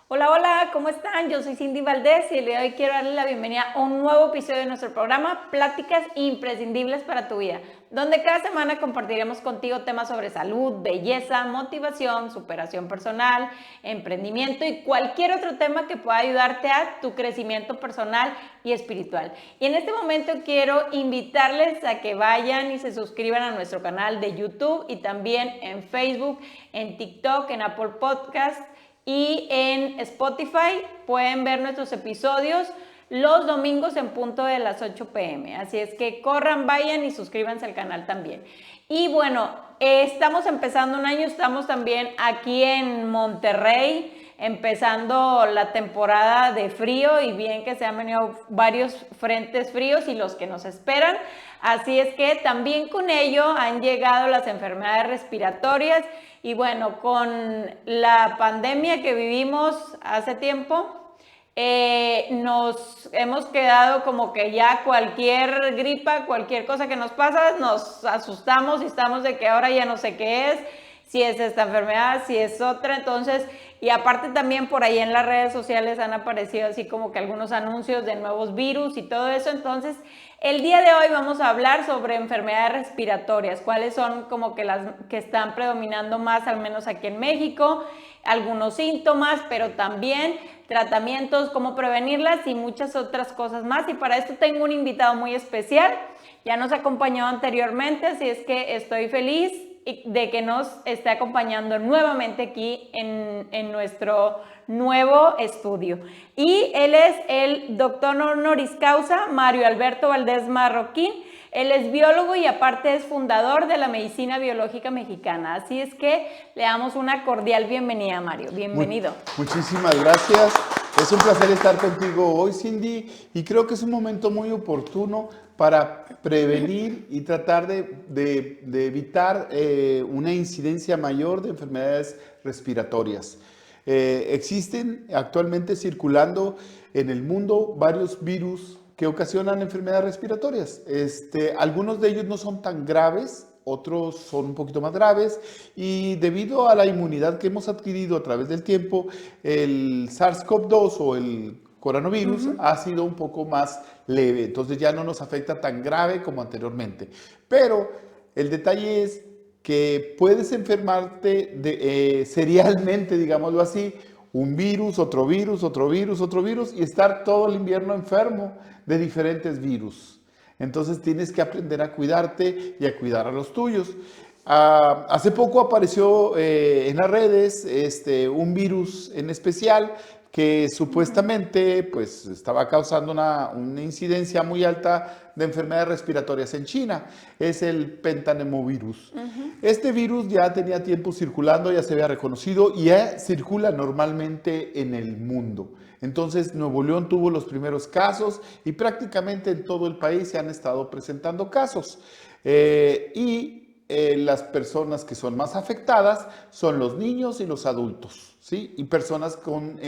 Hola, hola, ¿cómo están? Yo soy Cindy Valdés y el día de hoy quiero darles la bienvenida a un nuevo episodio de nuestro programa Pláticas imprescindibles para tu vida, donde cada semana compartiremos contigo temas sobre salud, belleza, motivación, superación personal, emprendimiento y cualquier otro tema que pueda ayudarte a tu crecimiento personal y espiritual. Y en este momento quiero invitarles a que vayan y se suscriban a nuestro canal de YouTube y también en Facebook, en TikTok, en Apple Podcast y en Spotify. Pueden ver nuestros episodios los domingos en punto de las 8 p.m. Así es que corran, vayan y suscríbanse al canal también. Y bueno, estamos empezando un año, estamos también aquí en Monterrey, empezando la temporada de frío y bien que se han venido varios frentes fríos y los que nos esperan. Así es que también con ello han llegado las enfermedades respiratorias y bueno, con la pandemia que vivimos hace tiempo, nos hemos quedado como que ya cualquier gripa, cualquier cosa que nos pasa, nos asustamos y estamos de que ahora ya no sé qué es, si es esta enfermedad, si es otra. Entonces, y aparte también por ahí en las redes sociales han aparecido así como que algunos anuncios de nuevos virus y todo eso. Entonces, el día de hoy vamos a hablar sobre enfermedades respiratorias, cuáles son como que las que están predominando más, al menos aquí en México, algunos síntomas, pero también tratamientos, cómo prevenirlas y muchas otras cosas más. Y para esto tengo un invitado muy especial, ya nos ha acompañado anteriormente, así es que estoy feliz de que nos esté acompañando nuevamente aquí en nuestro nuevo estudio. Y él es el doctor honoris causa Mario Alberto Valdés Marroquín. Él es biólogo y aparte es fundador de la medicina biológica mexicana. Así es que le damos una cordial bienvenida, Mario. Bienvenido. Muchísimas gracias. Es un placer estar contigo hoy, Cindy, y creo que es un momento muy oportuno para prevenir y tratar de evitar una incidencia mayor de enfermedades respiratorias. Existen actualmente circulando en el mundo varios virus que ocasionan enfermedades respiratorias. Algunos de ellos no son tan graves, otros son un poquito más graves, y debido a la inmunidad que hemos adquirido a través del tiempo, el SARS-CoV-2 o el coronavirus ha sido un poco más leve, entonces ya no nos afecta tan grave como anteriormente. Pero el detalle es que puedes enfermarte serialmente, digámoslo así, un virus, otro virus, otro virus, otro virus, y estar todo el invierno enfermo de diferentes virus. Entonces tienes que aprender a cuidarte y a cuidar a los tuyos. Hace poco apareció en las redes un virus en especial que supuestamente pues, estaba causando una incidencia muy alta de enfermedades respiratorias en China. Es el pentanemovirus. Este virus ya tenía tiempo circulando, ya se había reconocido y ya circula normalmente en el mundo. Entonces, Nuevo León tuvo los primeros casos y prácticamente en todo el país se han estado presentando casos. Las personas que son más afectadas son los niños y los adultos, ¿sí? Y personas con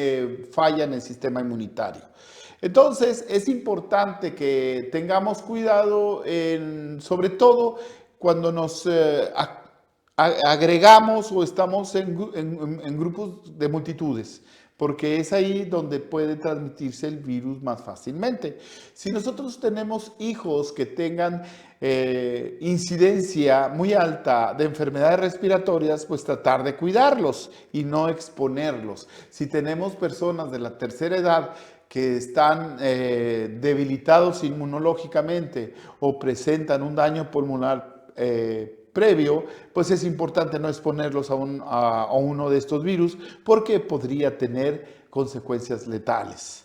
falla en el sistema inmunitario. Entonces, es importante que tengamos cuidado, sobre todo cuando nos agregamos o estamos en grupos de multitudes, porque es ahí donde puede transmitirse el virus más fácilmente. Si nosotros tenemos hijos que tengan incidencia muy alta de enfermedades respiratorias, pues tratar de cuidarlos y no exponerlos. Si tenemos personas de la tercera edad que están debilitados inmunológicamente o presentan un daño pulmonar previo, pues es importante no exponerlos a uno de estos virus porque podría tener consecuencias letales.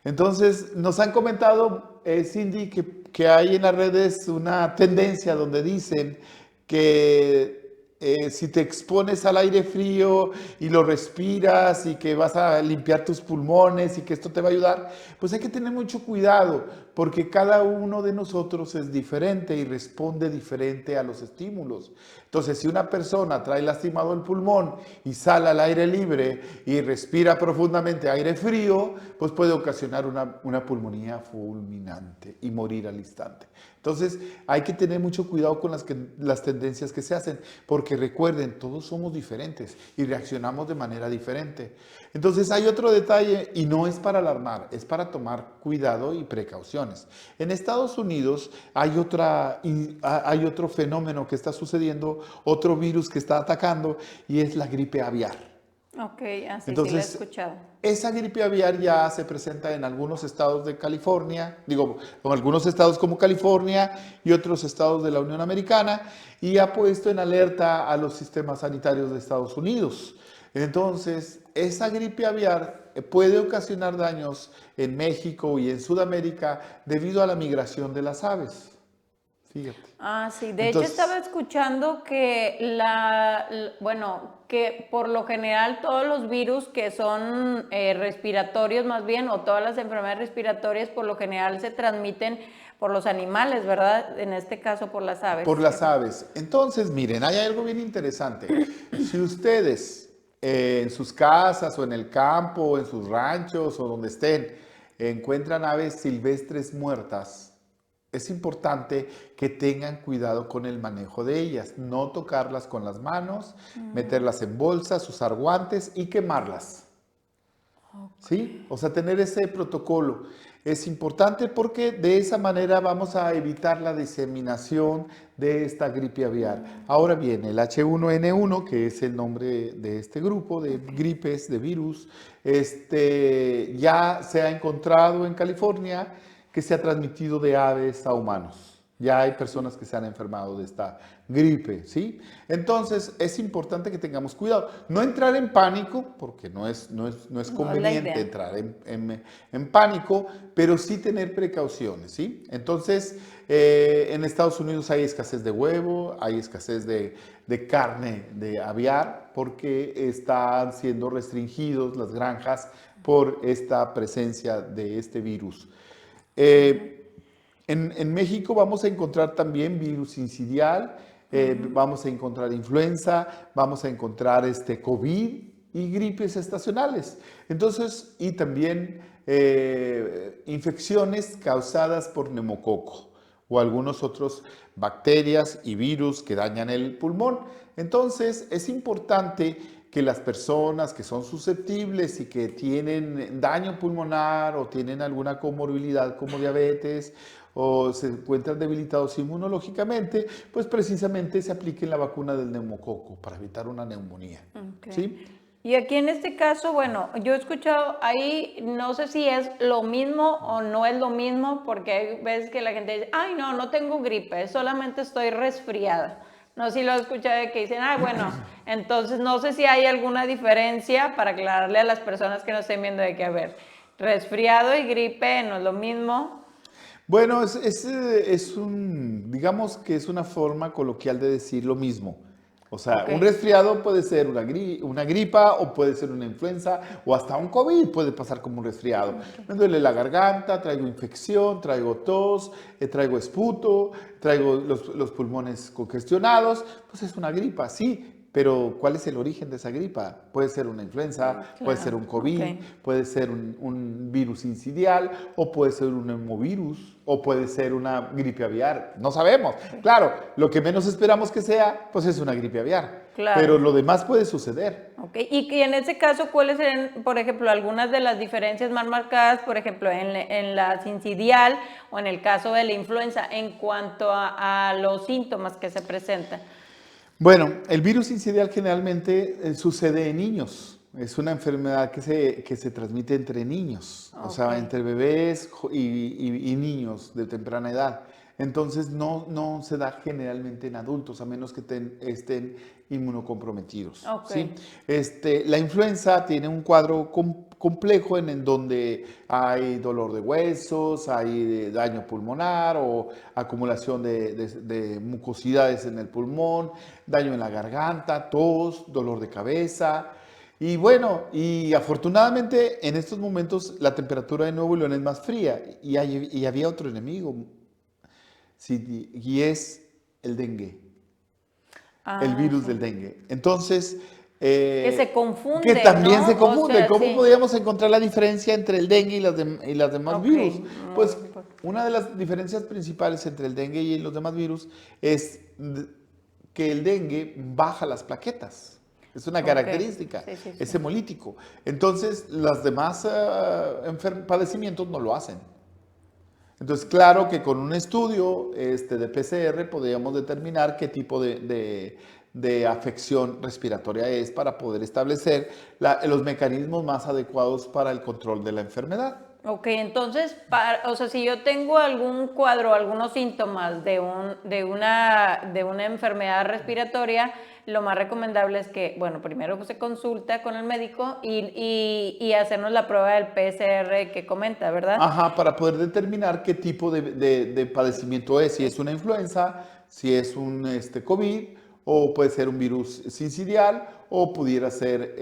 Entonces, nos han comentado, Cindy, que hay en las redes una tendencia donde dicen que si te expones al aire frío y lo respiras y que vas a limpiar tus pulmones y que esto te va a ayudar, pues hay que tener mucho cuidado porque cada uno de nosotros es diferente y responde diferente a los estímulos. Entonces, si una persona trae lastimado el pulmón y sale al aire libre y respira profundamente aire frío, pues puede ocasionar una pulmonía fulminante y morir al instante. Entonces, hay que tener mucho cuidado con las tendencias que se hacen, porque recuerden, todos somos diferentes y reaccionamos de manera diferente. Entonces, hay otro detalle, y no es para alarmar, es para tomar cuidado y precauciones. En Estados Unidos hay otro fenómeno que está sucediendo, otro virus que está atacando, y es la gripe aviar. Ok, así sí lo he Entonces, escuchado. esa gripe aviar ya se presenta en algunos estados de California, en algunos estados como California y otros estados de la Unión Americana, y ha puesto en alerta a los sistemas sanitarios de Estados Unidos. Entonces, esa gripe aviar puede ocasionar daños en México y en Sudamérica debido a la migración de las aves. Fíjate. Ah, sí. De hecho, Entonces, estaba escuchando que bueno, que por lo general todos los virus que son respiratorios más bien, o todas las enfermedades respiratorias por lo general se transmiten por los animales, ¿verdad? En este caso por las aves. por las aves. Entonces, miren, hay algo bien interesante. Si ustedes en sus casas o en el campo o en sus ranchos o donde estén encuentran aves silvestres muertas, es importante que tengan cuidado con el manejo de ellas, no tocarlas con las manos, meterlas en bolsas, usar guantes y quemarlas. ¿Sí? O sea, tener ese protocolo es importante porque de esa manera vamos a evitar la diseminación de esta gripe aviar. Ahora bien, el H1N1, que es el nombre de este grupo de gripes, de virus, ya se ha encontrado en California que se ha transmitido de aves a humanos. Ya hay personas que se han enfermado de esta gripe, ¿sí? Entonces, es importante que tengamos cuidado. No entrar en pánico, porque no es conveniente entrar en pánico, pero sí tener precauciones, ¿sí? Entonces, en Estados Unidos hay escasez de huevo, hay escasez de carne de aviar, porque están siendo restringidos las granjas por esta presencia de este virus. En México vamos a encontrar también virus incidial, vamos a encontrar influenza, vamos a encontrar COVID y gripes estacionales. Entonces, y también infecciones causadas por neumococo o algunos otros bacterias y virus que dañan el pulmón. Entonces, es importante que las personas que son susceptibles y que tienen daño pulmonar o tienen alguna comorbilidad como diabetes o se encuentran debilitados inmunológicamente, pues precisamente se apliquen la vacuna del neumococo para evitar una neumonía. Okay. ¿Sí? Y aquí en este caso, bueno, yo he escuchado ahí, no sé si es lo mismo o no es lo mismo, porque hay veces que la gente dice, ay, no tengo gripe, solamente estoy resfriada. No sé si lo he escuchado de que dicen, bueno, entonces no sé si hay alguna diferencia para aclararle a las personas que nos estén viendo de que, a ver, resfriado y gripe no es lo mismo. Bueno, digamos que es una forma coloquial de decir lo mismo. O sea, un resfriado puede ser una gripa o puede ser una influenza o hasta un COVID puede pasar como un resfriado. Me duele la garganta, traigo infección, traigo tos, traigo esputo, traigo los pulmones congestionados, pues es una gripa, sí. Pero ¿cuál es el origen de esa gripa? Puede ser una influenza, puede ser un COVID, puede ser un virus incidial, o puede ser un neumovirus, o puede ser una gripe aviar. No sabemos. Claro, lo que menos esperamos que sea, pues es una gripe aviar. Claro. Pero lo demás puede suceder. Y en ese caso, ¿cuáles serían, por ejemplo, algunas de las diferencias más marcadas, por ejemplo, en la sincidial o en el caso de la influenza, en cuanto a los síntomas que se presentan? Bueno, el virus incidial generalmente sucede en niños. Es una enfermedad que se transmite entre niños, o sea, entre bebés y niños de temprana edad. Entonces no se da generalmente en adultos, a menos que estén inmunocomprometidos. ¿Sí? La influenza tiene un cuadro complejo en donde hay dolor de huesos, hay daño pulmonar o acumulación de mucosidades en el pulmón, daño en la garganta, tos, dolor de cabeza. Y bueno, y afortunadamente en estos momentos la temperatura de Nuevo León es más fría y había otro enemigo, sí, y es el dengue, el Ah, virus sí. del dengue. Entonces, Que se que confunde, también se ¿no? O confunde. sea, ¿Cómo sí. podríamos encontrar la diferencia entre el dengue y las demás Ok, virus? muy Pues importante. una de las diferencias principales entre el dengue y los demás virus es que el dengue baja las plaquetas. Es una Ok, característica, sí, sí, es sí. hemolítico. Entonces, los demás padecimientos no lo hacen. Entonces, claro que con un estudio de PCR podríamos determinar qué tipo de afección respiratoria es para poder establecer los mecanismos más adecuados para el control de la enfermedad. Ok, entonces, o sea, si yo tengo algún cuadro, algunos síntomas de una enfermedad respiratoria, lo más recomendable es que, bueno, primero se consulta con el médico y hacernos la prueba del PCR que comenta, ¿verdad? Ajá, para poder determinar qué tipo de padecimiento es, si es una influenza, si es un COVID, o puede ser un virus sincitial, o pudiera ser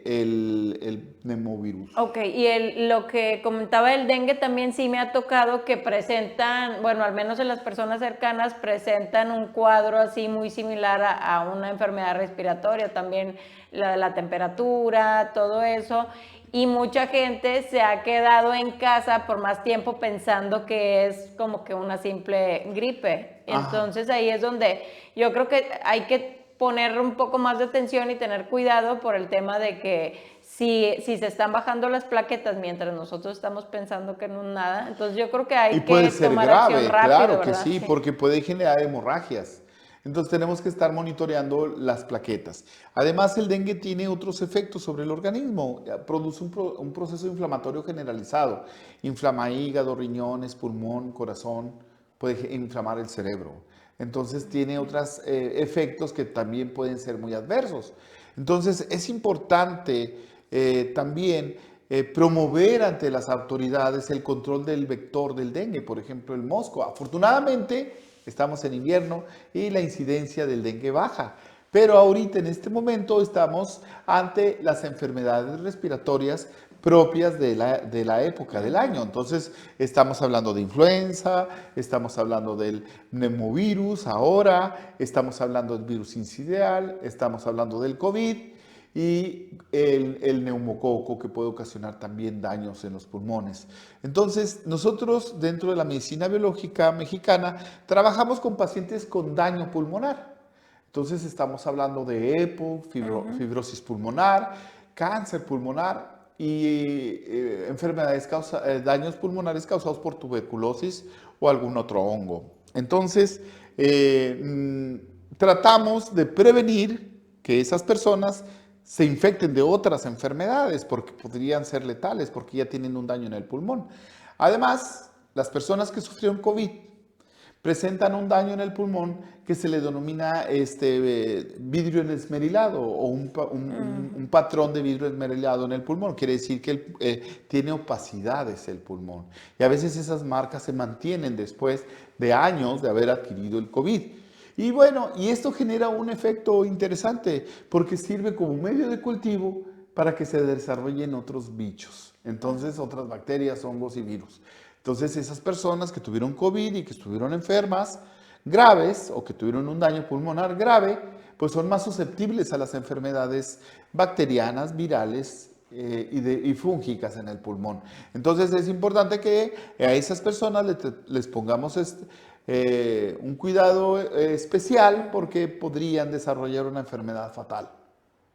el pneumovirus. Ok, y lo que comentaba el dengue también sí me ha tocado que presentan, bueno, al menos en las personas cercanas, presentan un cuadro así muy similar a una enfermedad respiratoria, también la temperatura, todo eso, y mucha gente se ha quedado en casa por más tiempo pensando que es como que una simple gripe. Ajá. Entonces ahí es donde yo creo que hay que poner un poco más de atención y tener cuidado por el tema de que si se están bajando las plaquetas mientras nosotros estamos pensando que no es nada, entonces yo creo que Y hay puede que ser tomar acción grave, rápido, claro que ¿verdad? sí, Sí. porque puede generar hemorragias. Entonces tenemos que estar monitoreando las plaquetas. Además, el dengue tiene otros efectos sobre el organismo. Produce un proceso inflamatorio generalizado. Inflama hígado, riñones, pulmón, corazón. Puede inflamar el cerebro. Entonces tiene otros efectos que también pueden ser muy adversos. Entonces es importante también promover ante las autoridades el control del vector del dengue, por ejemplo, el mosco. Afortunadamente, estamos en invierno y la incidencia del dengue baja. Pero ahorita, en este momento, estamos ante las enfermedades respiratorias propias de la época del año. Entonces, estamos hablando de influenza, estamos hablando del neumovirus ahora, estamos hablando del virus incidial, estamos hablando del COVID y el neumococo que puede ocasionar también daños en los pulmones. Entonces, nosotros dentro de la medicina biológica mexicana trabajamos con pacientes con daño pulmonar. Entonces, estamos hablando de EPO, fibrosis pulmonar, cáncer pulmonar y daños pulmonares causados por tuberculosis o algún otro hongo. Entonces, tratamos de prevenir que esas personas se infecten de otras enfermedades porque podrían ser letales porque ya tienen un daño en el pulmón. Además, las personas que sufrieron COVID presentan un daño en el pulmón que se le denomina vidrio esmerilado o un patrón de vidrio esmerilado en el pulmón. Quiere decir que tiene opacidades el pulmón. Y a veces esas marcas se mantienen después de años de haber adquirido el COVID. Y bueno, y esto genera un efecto interesante porque sirve como medio de cultivo para que se desarrollen otros bichos. Entonces, otras bacterias, hongos y virus. Entonces, esas personas que tuvieron COVID y que estuvieron enfermas graves o que tuvieron un daño pulmonar grave, pues son más susceptibles a las enfermedades bacterianas, virales y fúngicas en el pulmón. Entonces, es importante que a esas personas les pongamos un cuidado especial porque podrían desarrollar una enfermedad fatal.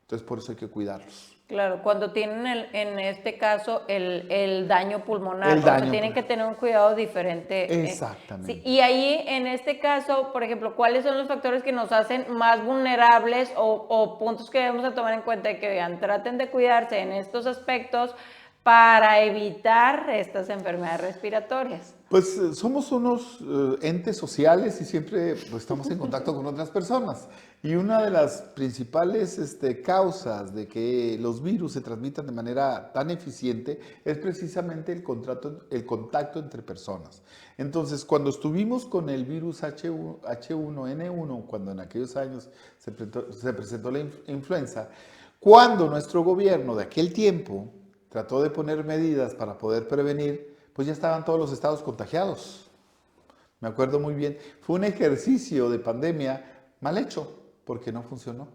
Entonces, por eso hay que cuidarlos. Claro, cuando tienen en este caso el daño pulmonar, El o sea, daño. tienen que tener un cuidado diferente. Sí, Exactamente. y ahí en este caso, por ejemplo, ¿cuáles son los factores que nos hacen más vulnerables o puntos que debemos de tomar en cuenta que vean, traten de cuidarse en estos aspectos para evitar estas enfermedades respiratorias? Pues somos unos entes sociales y siempre pues, estamos en contacto con otras personas. Y una de las principales causas de que los virus se transmitan de manera tan eficiente es precisamente el contacto entre personas. Entonces, cuando estuvimos con el virus H1N1, cuando en aquellos años se presentó la influenza, Cuando nuestro gobierno de aquel tiempo trató de poner medidas para poder prevenir, pues ya estaban todos los estados contagiados. Me acuerdo muy bien. Fue un ejercicio de pandemia mal hecho, porque no funcionó.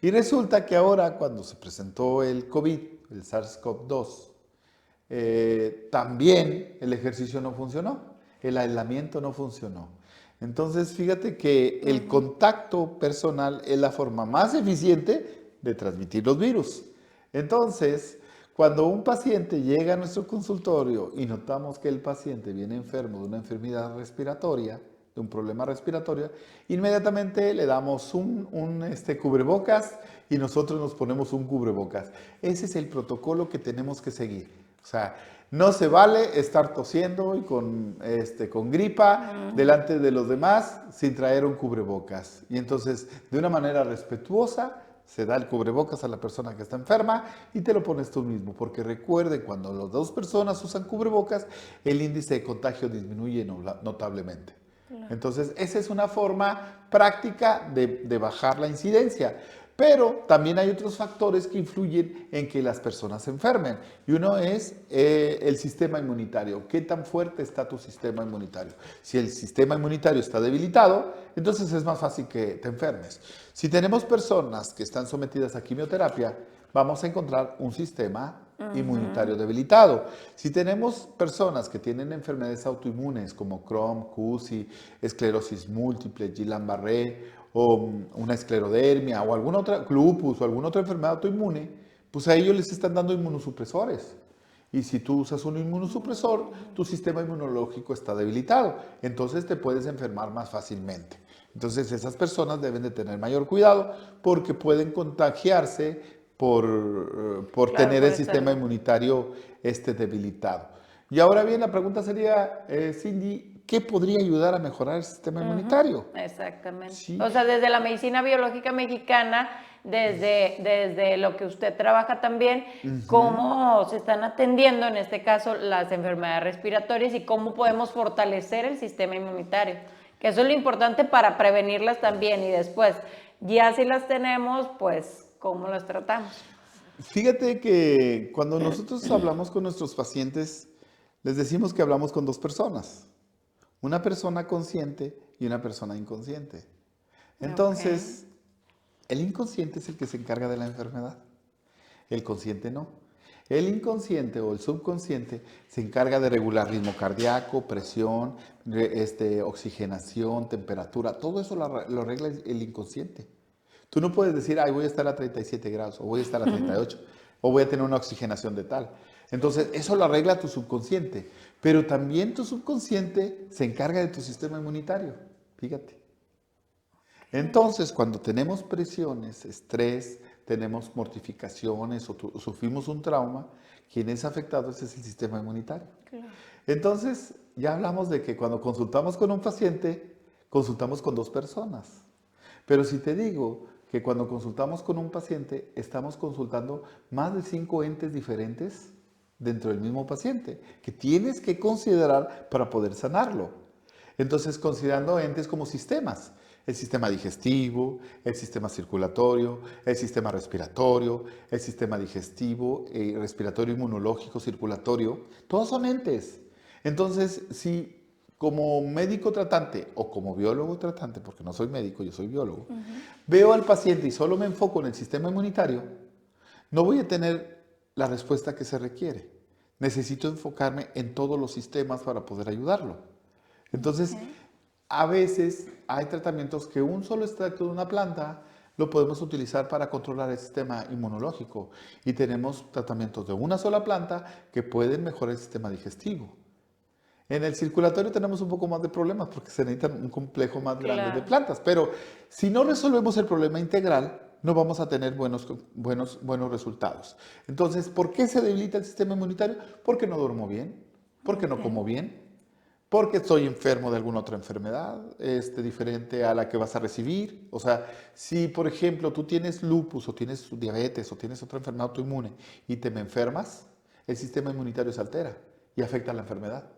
Y resulta que ahora, cuando se presentó el COVID, el SARS-CoV-2, también el ejercicio no funcionó, el aislamiento no funcionó. Entonces, fíjate que el contacto personal es la forma más eficiente de transmitir los virus. Entonces, cuando un paciente llega a nuestro consultorio y notamos que el paciente viene enfermo de una enfermedad respiratoria, de un problema respiratorio, inmediatamente le damos un cubrebocas y nosotros nos ponemos un cubrebocas. Ese es el protocolo que tenemos que seguir. O sea, no se vale estar tosiendo y con gripa delante de los demás sin traer un cubrebocas. Y entonces, de una manera respetuosa, se da el cubrebocas a la persona que está enferma y te lo pones tú mismo. Porque recuerden, cuando las dos personas usan cubrebocas, el índice de contagio disminuye notablemente. Claro. Entonces, esa es una forma práctica de bajar la incidencia. Pero también hay otros factores que influyen en que las personas se enfermen. Y uno es el sistema inmunitario. ¿Qué tan fuerte está tu sistema inmunitario? Si el sistema inmunitario está debilitado, entonces es más fácil que te enfermes. Si tenemos personas que están sometidas a quimioterapia, vamos a encontrar un sistema inmunitario debilitado. Si tenemos personas que tienen enfermedades autoinmunes como Crohn, CUSI, esclerosis múltiple, Guillain-Barré, o una esclerodermia, o alguna otra, lupus, o alguna otra enfermedad autoinmune, pues a ellos les están dando inmunosupresores. Y si tú usas un inmunosupresor, tu sistema inmunológico está debilitado. Entonces te puedes enfermar más fácilmente. Entonces esas personas deben de tener mayor cuidado porque pueden contagiarse por tener el sistema inmunitario debilitado. Y ahora bien, la pregunta sería, Cindy, ¿qué podría ayudar a mejorar el sistema inmunitario? Exactamente. Sí. O sea, desde la medicina biológica mexicana, desde lo que usted trabaja también, cómo se están atendiendo, en este caso, las enfermedades respiratorias y cómo podemos fortalecer el sistema inmunitario. Que eso es lo importante para prevenirlas también y después, ya si las tenemos, pues, ¿cómo las tratamos? Fíjate que cuando nosotros hablamos con nuestros pacientes, les decimos que hablamos con dos personas. Una persona consciente y una persona inconsciente. Entonces, el inconsciente es el que se encarga de la enfermedad. El consciente no. El inconsciente o el subconsciente se encarga de regular ritmo cardíaco, presión, oxigenación, temperatura. Todo eso lo arregla el inconsciente. Tú no puedes decir, ay, voy a estar a 37 grados, o voy a estar a 38, o voy a tener una oxigenación de tal. Entonces, eso lo arregla tu subconsciente. Pero también tu subconsciente se encarga de tu sistema inmunitario. Fíjate. Entonces, cuando tenemos presiones, estrés, tenemos mortificaciones o sufrimos un trauma, quien es afectado ese es el sistema inmunitario. Claro. Entonces, ya hablamos de que cuando consultamos con un paciente, consultamos con dos personas. Pero si te digo que cuando consultamos con un paciente, estamos consultando más de 5 entes diferentes dentro del mismo paciente, que tienes que considerar para poder sanarlo. Entonces, considerando entes como sistemas, el sistema digestivo, el sistema circulatorio, el sistema respiratorio, el sistema digestivo, respiratorio, inmunológico, circulatorio, todos son entes. Entonces, si como médico tratante o como biólogo tratante, porque no soy médico, yo soy biólogo, veo al paciente y solo me enfoco en el sistema inmunitario, no voy a tener la respuesta que se requiere. Necesito enfocarme en todos los sistemas para poder ayudarlo. Entonces, a veces hay tratamientos que un solo extracto de una planta lo podemos utilizar para controlar el sistema inmunológico. Y tenemos tratamientos de una sola planta que pueden mejorar el sistema digestivo. En el circulatorio tenemos un poco más de problemas porque se necesita un complejo más grande de plantas. Pero si no resolvemos el problema integral, no vamos a tener buenos resultados. Entonces, ¿por qué se debilita el sistema inmunitario? Porque no duermo bien, porque no como bien, porque estoy enfermo de alguna otra enfermedad diferente a la que vas a recibir. O sea, si por ejemplo tú tienes lupus o tienes diabetes o tienes otra enfermedad autoinmune y te me enfermas, el sistema inmunitario se altera y afecta a la enfermedad.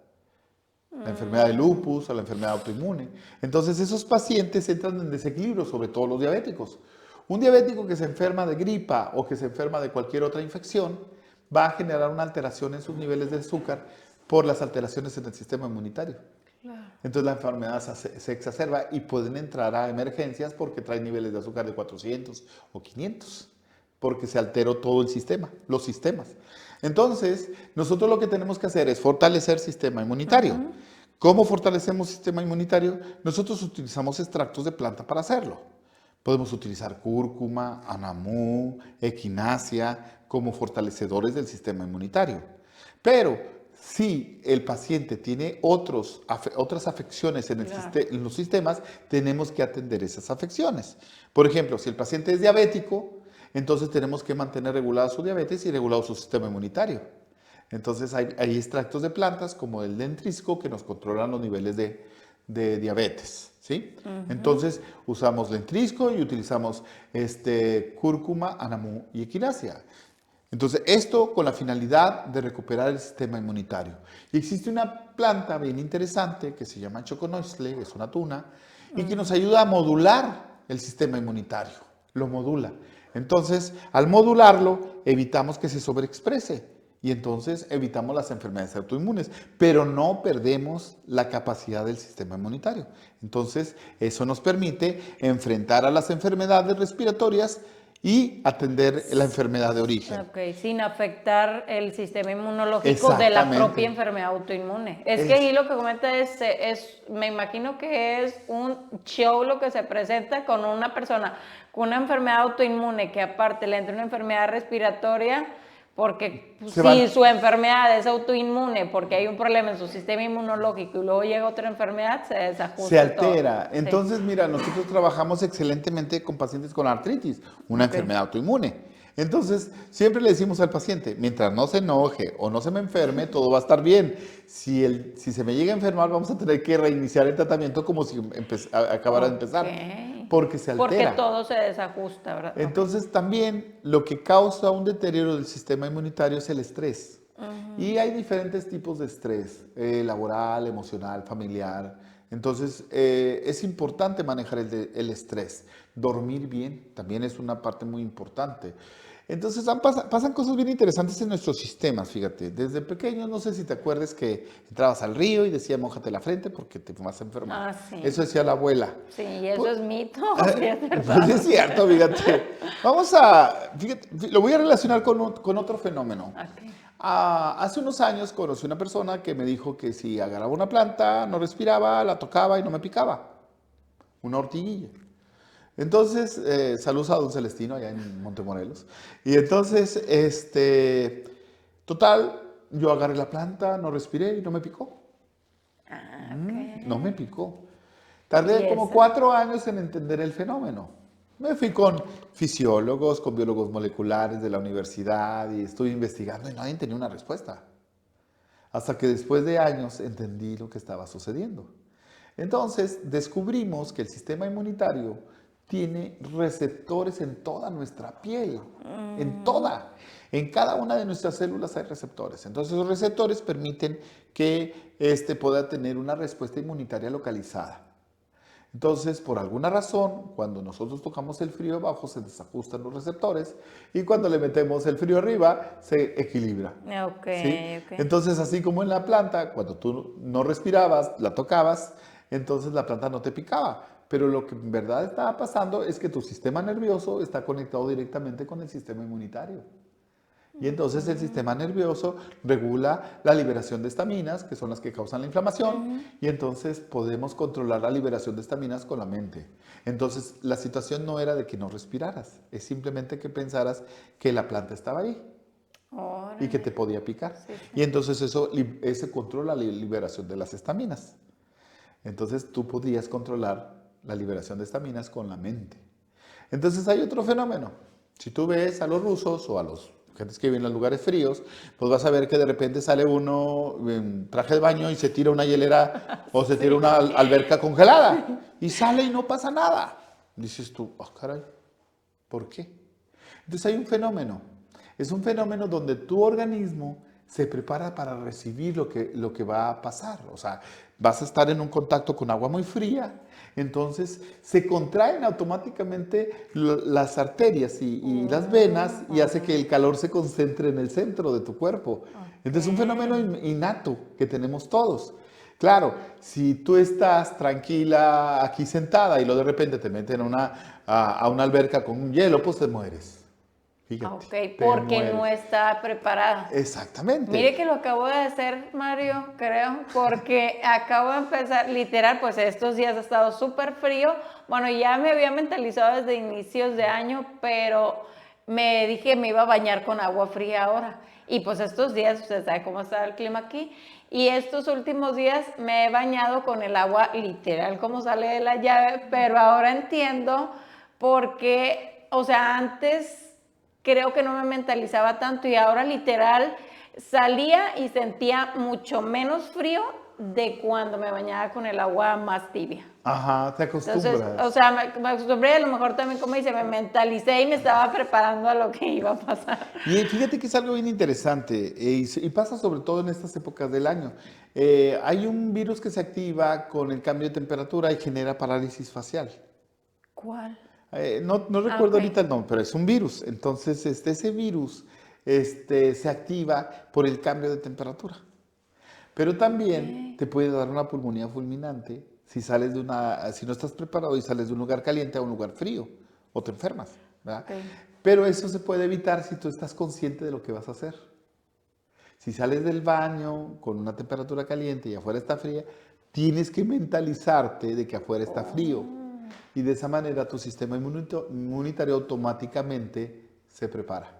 La enfermedad de lupus o la enfermedad autoinmune. Entonces esos pacientes entran en desequilibrio, sobre todo los diabéticos. Un diabético que se enferma de gripa o que se enferma de cualquier otra infección va a generar una alteración en sus niveles de azúcar por las alteraciones en el sistema inmunitario. Entonces la enfermedad se exacerba y pueden entrar a emergencias porque trae niveles de azúcar de 400 o 500, porque se alteró todo el sistema, los sistemas. Entonces, nosotros lo que tenemos que hacer es fortalecer el sistema inmunitario. ¿Cómo fortalecemos el sistema inmunitario? Nosotros utilizamos extractos de planta para hacerlo. Podemos utilizar cúrcuma, anamú, equinacia como fortalecedores del sistema inmunitario. Pero si el paciente tiene otras afecciones en los sistemas, tenemos que atender esas afecciones. Por ejemplo, si el paciente es diabético, entonces tenemos que mantener regulada su diabetes y regulado su sistema inmunitario. Entonces hay extractos de plantas como el lentrisco que nos controlan los niveles de diabetes, ¿sí? Entonces usamos lentrisco y utilizamos cúrcuma, anamú y equinacia. Entonces esto con la finalidad de recuperar el sistema inmunitario. Y existe una planta bien interesante que se llama choconostle, es una tuna, y que nos ayuda a modular el sistema inmunitario, lo modula. Entonces, al modularlo, evitamos que se sobreexprese y entonces evitamos las enfermedades autoinmunes, pero no perdemos la capacidad del sistema inmunitario. Entonces, eso nos permite enfrentar a las enfermedades respiratorias y atender la enfermedad de origen. Ok, sin afectar el sistema inmunológico de la propia enfermedad autoinmune. Es que ahí lo que comenta me imagino que es un show lo que se presenta con una persona con una enfermedad autoinmune que aparte le entra una enfermedad respiratoria, porque si su enfermedad es autoinmune, porque hay un problema en su sistema inmunológico y luego llega otra enfermedad, se desajusta. Se altera. Todo. Entonces, mira, nosotros trabajamos excelentemente con pacientes con artritis, una enfermedad autoinmune. Entonces, siempre le decimos al paciente, mientras no se enoje o no se me enferme, todo va a estar bien. Si se me llega a enfermar, vamos a tener que reiniciar el tratamiento como si acabara de empezar. Porque se altera. Porque todo se desajusta, ¿verdad? Entonces, también lo que causa un deterioro del sistema inmunitario es el estrés. Y hay diferentes tipos de estrés, laboral, emocional, familiar. Entonces, es importante manejar el estrés. Dormir bien también es una parte muy importante. Entonces, pasan cosas bien interesantes en nuestros sistemas, fíjate. Desde pequeños, no sé si te acuerdas que entrabas al río y decía, mójate la frente porque te vas a enfermar. Sí. Eso decía la abuela. Sí, y eso es mito. Pues es cierto, fíjate. Fíjate, lo voy a relacionar con otro fenómeno. Okay. Hace unos años conocí una persona que me dijo que si agarraba una planta, no respiraba, la tocaba y no me picaba. Una ortiguilla. Entonces, saludos a don Celestino allá en Montemorelos. Y entonces, total, yo agarré la planta, no respiré y no me picó. Okay. No me picó. Tardé como 4 años en entender el fenómeno. Me fui con fisiólogos, con biólogos moleculares de la universidad y estuve investigando y nadie tenía una respuesta. Hasta que después de años entendí lo que estaba sucediendo. Entonces, descubrimos que el sistema inmunitario tiene receptores en toda nuestra piel, en toda. En cada una de nuestras células hay receptores. Entonces, los receptores permiten que pueda tener una respuesta inmunitaria localizada. Entonces, por alguna razón, cuando nosotros tocamos el frío abajo, se desajustan los receptores y cuando le metemos el frío arriba, se equilibra. Okay. Entonces, así como en la planta, cuando tú no respirabas, la tocabas, entonces la planta no te picaba. Pero lo que en verdad estaba pasando es que tu sistema nervioso está conectado directamente con el sistema inmunitario. Y entonces el sistema nervioso regula la liberación de estaminas, que son las que causan la inflamación, y entonces podemos controlar la liberación de estaminas con la mente. Entonces la situación no era de que no respiraras, es simplemente que pensaras que la planta estaba ahí y que te podía picar. Sí. Y entonces eso controla la liberación de las estaminas. Entonces tú podrías controlar la liberación de estaminas con la mente. Entonces hay otro fenómeno. Si tú ves a los rusos o a los gentes que viven en los lugares fríos, pues vas a ver que de repente sale uno en traje de baño y se tira una hielera o se tira una alberca congelada y sale y no pasa nada. Dices tú, oh caray, ¿por qué? Entonces hay un fenómeno. Es un fenómeno donde tu organismo se prepara para recibir lo que va a pasar. O sea, vas a estar en un contacto con agua muy fría, entonces se contraen automáticamente las arterias y las venas y hace que el calor se concentre en el centro de tu cuerpo. Entonces es un fenómeno innato que tenemos todos. Claro, si tú estás tranquila aquí sentada y luego de repente te meten a una alberca con un hielo, pues te mueres. Fíjate, Ok, te porque no mueres. está preparada. Exactamente. Mire que lo acabo de hacer, Mario, creo, porque acabo de empezar, literal, pues estos días ha estado súper frío. Bueno, ya me había mentalizado desde inicios de año, pero me dije me iba a bañar con agua fría ahora. Y pues estos días, usted sabe cómo está el clima aquí, y estos últimos días me he bañado con el agua literal como sale de la llave, pero ahora entiendo por qué, o sea, antes creo que no me mentalizaba tanto y ahora literal salía y sentía mucho menos frío de cuando me bañaba con el agua más tibia. Ajá, te Entonces, acostumbras. o sea, me acostumbré, a lo mejor también como dice, me mentalicé y me estaba preparando a lo que iba a pasar. Y fíjate que es algo bien interesante y pasa sobre todo en estas épocas del año. Hay un virus que se activa con el cambio de temperatura y genera parálisis facial. ¿Cuál? No recuerdo Ok. ahorita el nombre, pero es un virus. Entonces, ese virus se activa por el cambio de temperatura. Pero también Ok. te puede dar una pulmonía fulminante si no estás preparado y sales de un lugar caliente a un lugar frío o te enfermas, ¿verdad? Ok. Pero eso se puede evitar si tú estás consciente de lo que vas a hacer. Si sales del baño con una temperatura caliente y afuera está fría, tienes que mentalizarte de que afuera está frío. Y de esa manera tu sistema inmunitario automáticamente se prepara.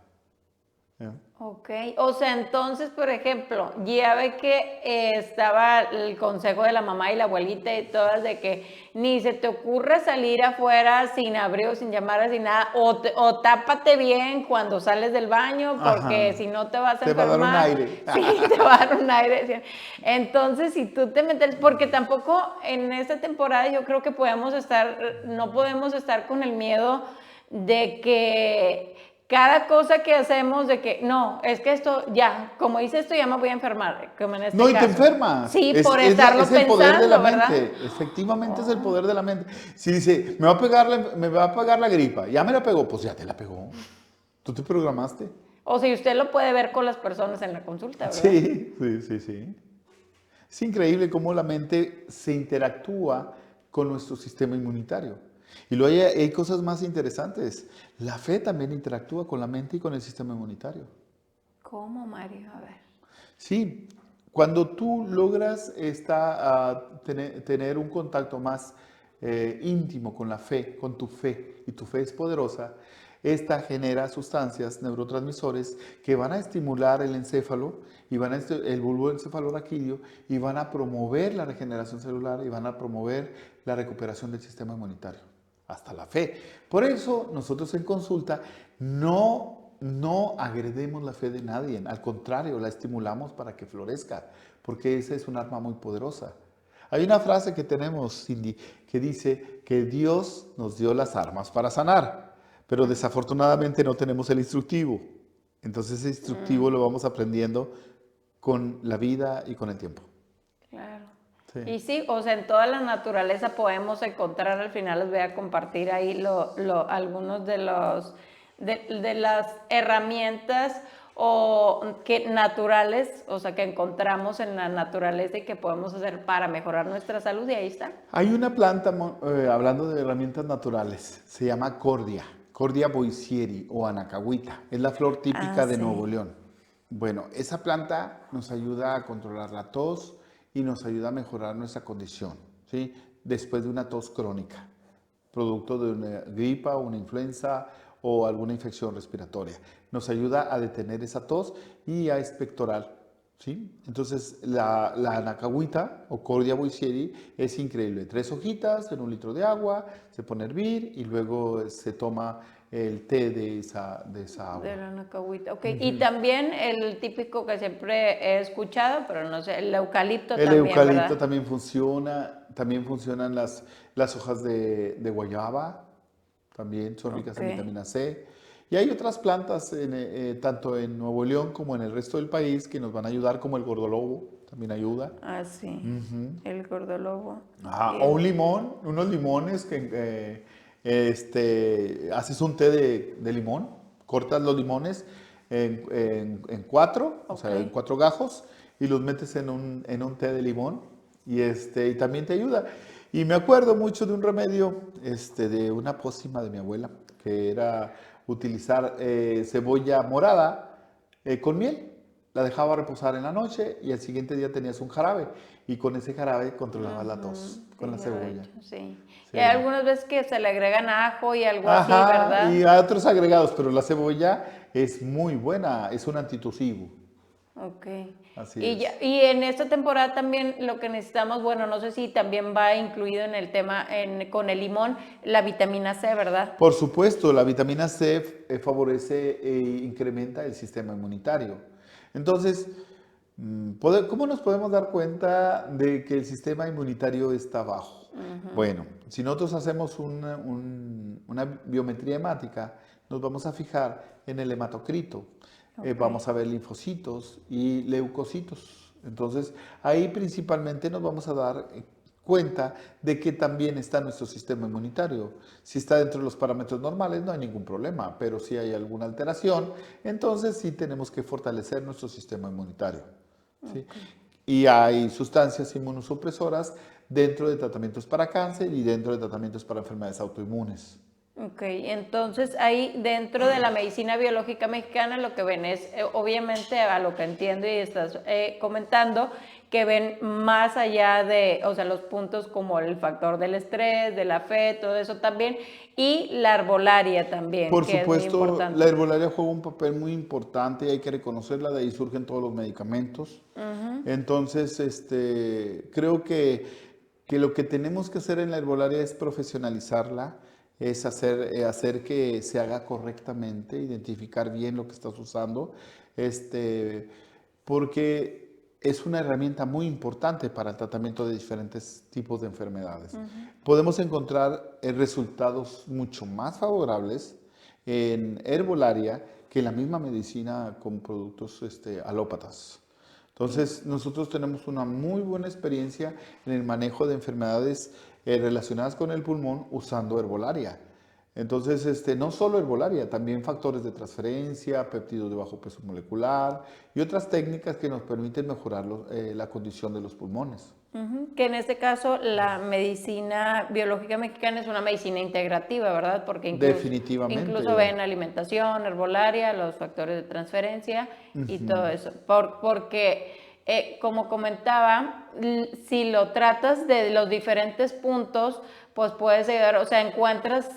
¿Ya? Ok, o sea, entonces, por ejemplo, ya ve que estaba el consejo de la mamá y la abuelita y todas de que ni se te ocurre salir afuera sin abrigo, sin llamadas, sin nada, o tápate bien cuando sales del baño, porque Ajá. si no te vas a Te va a dar un enfermar, aire. sí, te va a dar un aire. Entonces, si tú te metes, porque tampoco en esta temporada yo creo que no podemos estar con el miedo de que cada cosa que hacemos de que, no, es que esto ya, como hice esto ya me voy a enfermar, como en este No, y te caso. enfermas. Sí, por estarlo Es el poder de la pensando, ¿verdad? mente. Efectivamente es el Oh. poder de la mente. Si dice, me va a pegar la gripa, ya me la pegó, pues ya te la pegó. Tú te programaste. O si usted lo puede ver con las personas en la consulta, ¿verdad? Sí, sí, sí, sí. Es increíble cómo la mente se interactúa con nuestro sistema inmunitario. Y luego hay cosas más interesantes. La fe también interactúa con la mente y con el sistema inmunitario. ¿Cómo, Mario? A ver. Sí, cuando tú logras tener un contacto más íntimo con la fe, con tu fe, y tu fe es poderosa, esta genera sustancias, neurotransmisores, que van a estimular el encéfalo y el bulbo encefaloraquídeo y van a promover la regeneración celular y van a promover la recuperación del sistema inmunitario. Hasta la fe. Por eso nosotros en consulta no agredemos la fe de nadie, al contrario, la estimulamos para que florezca, porque esa es un arma muy poderosa. Hay una frase que tenemos, Cindy, que dice que Dios nos dio las armas para sanar, pero desafortunadamente no tenemos el instructivo. Entonces ese instructivo lo vamos aprendiendo con la vida y con el tiempo. Claro. Sí. Y sí, o sea, en toda la naturaleza podemos encontrar, al final les voy a compartir ahí algunos de las herramientas naturales, o sea, que encontramos en la naturaleza y que podemos hacer para mejorar nuestra salud, y ahí está. Hay una planta, hablando de herramientas naturales, se llama Cordia boycieri o anacahuita. Es la flor típica de Nuevo Sí. León. Bueno, esa planta nos ayuda a controlar la tos y nos ayuda a mejorar nuestra condición, ¿sí? Después de una tos crónica, producto de una gripa, una influenza o alguna infección respiratoria. Nos ayuda a detener esa tos y a expectorar, ¿sí? Entonces, la anacahuita o Cordia boycieri es increíble. 3 hojitas en 1 litro de agua, se pone a hervir y luego se toma el té de esa agua. De la nacahuita, ok. Y también el típico que siempre he escuchado, pero no sé, el eucalipto El también, eucalipto ¿verdad? también funcionan las hojas de guayaba, también son ricas Ok. en vitamina C. Y hay otras plantas, tanto en Nuevo León como en el resto del país, que nos van a ayudar, como el gordolobo, también ayuda. Ah, sí, Ujú. el gordolobo. Ajá, Y o un el- limón, unos limones que haces un té de limón, cortas los limones en cuatro, o ok, sea, en cuatro gajos, y los metes en un té de limón, y también te ayuda. Y me acuerdo mucho de un remedio, de una pócima de mi abuela, que era utilizar cebolla morada con miel. La dejaba reposar en la noche y al siguiente día tenías un jarabe. Y con ese jarabe controlabas la tos, con sí, la sí, lo he cebolla. hecho, sí. Y hay Sí. algunas veces que se le agregan ajo y algo así, Ajá, y ¿verdad? a otros agregados, pero la cebolla es muy buena, es un antitusivo. Ok. Así Y, es. y en esta temporada también lo que necesitamos, bueno, no sé si también va incluido en el tema con el limón, la vitamina C, ¿verdad? Por supuesto, la vitamina C favorece e incrementa el sistema inmunitario. Entonces, ¿cómo nos podemos dar cuenta de que el sistema inmunitario está bajo? Bueno, si nosotros hacemos una biometría hemática, nos vamos a fijar en el hematocrito. Ok. Vamos a ver linfocitos y leucocitos. Entonces, ahí principalmente nos vamos a dar cuenta de que también está nuestro sistema inmunitario. Si está dentro de los parámetros normales, no hay ningún problema, pero si hay alguna alteración, entonces sí tenemos que fortalecer nuestro sistema inmunitario. ¿Sí? Ok. Y hay sustancias inmunosupresoras dentro de tratamientos para cáncer y dentro de tratamientos para enfermedades autoinmunes. Ok, entonces ahí dentro de la medicina biológica mexicana lo que ven es, obviamente a lo que entiendo y estás comentando, que ven más allá de, o sea, los puntos como el factor del estrés, de la fe, todo eso también, y la arbolaria también, Por que es muy supuesto, la importante. herbolaria juega un papel muy importante y hay que reconocerla, de ahí surgen todos los medicamentos. Entonces, creo que lo que tenemos que hacer en la herbolaria es profesionalizarla, es hacer que se haga correctamente, identificar bien lo que estás usando, este, porque es una herramienta muy importante para el tratamiento de diferentes tipos de enfermedades. Podemos encontrar resultados mucho más favorables en herbolaria que en la misma medicina con productos alópatas. Entonces, nosotros tenemos una muy buena experiencia en el manejo de enfermedades relacionadas con el pulmón usando herbolaria. Entonces, no solo herbolaria, también factores de transferencia, péptidos de bajo peso molecular y otras técnicas que nos permiten mejorar la condición de los pulmones. Ujú, que en este caso la medicina biológica mexicana es una medicina integrativa, ¿verdad? Porque incluso Definitivamente. ven alimentación, herbolaria, los factores de transferencia y todo eso. Porque, como comentaba, si lo tratas de los diferentes puntos, pues puedes ayudar, o sea, encuentras,